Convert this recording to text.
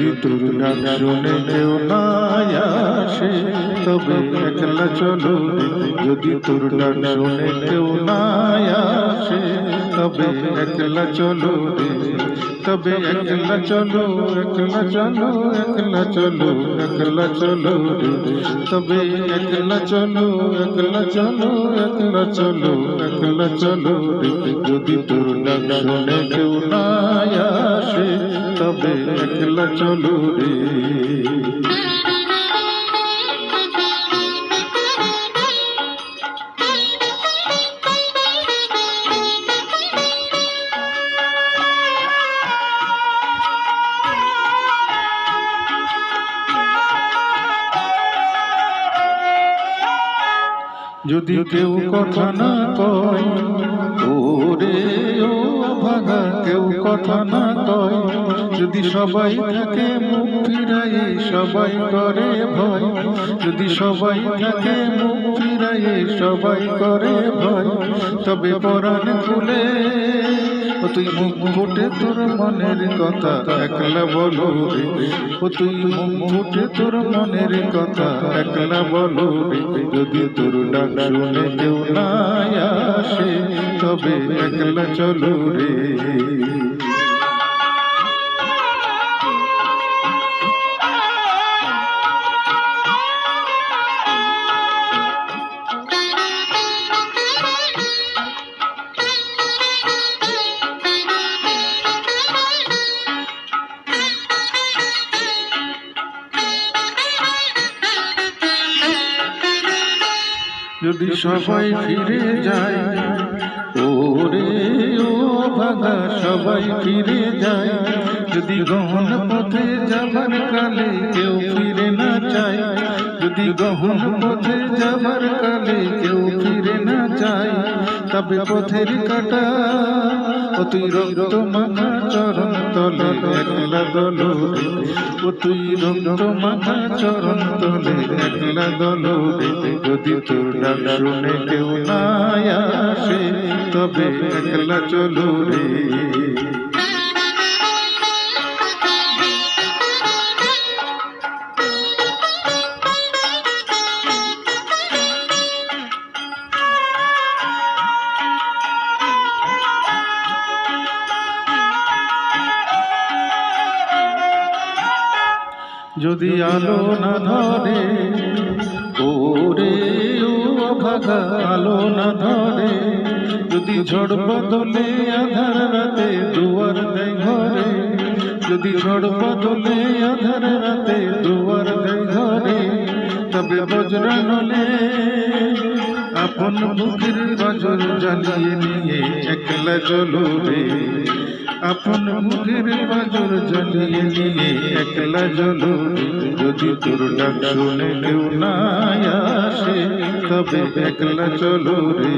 যদি তোর ডাক শুনে কেউ না আসে তবে একলা চলো রে। যদি তোর ডাক শুনে কেউ না আসে তবে একলা চলো রে। তবে একলা চলো, একলা চলো, একলা চলো, একলা চলো রে। তবে একলা চলো, একলা চলো, একলা চলো, একলা চলো রে। যদি তোর ডাক শুনে কেউ না আসে তবে একলা চলো রে। যদি কেউ কথা না কয় ওরে ও ভাগা, কেউ কথা না কয়, যদি সবাই থাকে মুখ ফিরাই সবাই করে ভয়, যদি সবাই থাকে মুখ ফিরাই সবাই করে ভয়, তবে পরাণ খুলে ও তুই মুখ ফুটে তোর মনের কথা একলা বলো রে। ও তুই মুখ ফুটে তোর মনের কথা একলা বলো রে। যদি তোর ডাক শুনে কেউ না আসে তবে একলা চলো রে। যদি সবাই ফিরে যায় ওরে ও ভাগা, সবাই ফিরে যায়, যদি গহন পথে যাবার কালে কেউ ফিরে না চায়, যদি গহন পথে যাবার কালে কেউ ফিরে না চায়, তবে পথের কাটা ও তুই রক্ত মাখা চরণ তলে একলা দলো রে। ও তুই রক্ত মাখা চরণ তলে একলা দলো রে। যদি তোর ডাক শুনে কেউ না আসে তবে একলা চলো রে। যদি আলো না ধরে ওরে ও ভাগা, আলো না ধরে, যদি ঝড় বদলে আধার রাতে দুয়ার দেয় ঘরে, যদি ঝড় বদলে আধার রাতে দুয়ার দেয় ঘরে, তবে বজ্রানলে আপন বুকের বাজর জ্বালিয়ে নিয়ে একলা চলো রে। আপন মুখের বাজর জ্বালিয়ে নিয়ে একলা চলো রে। যদি তোর ডাক শুনে কেউ না আসে তবে একলা চলো রে।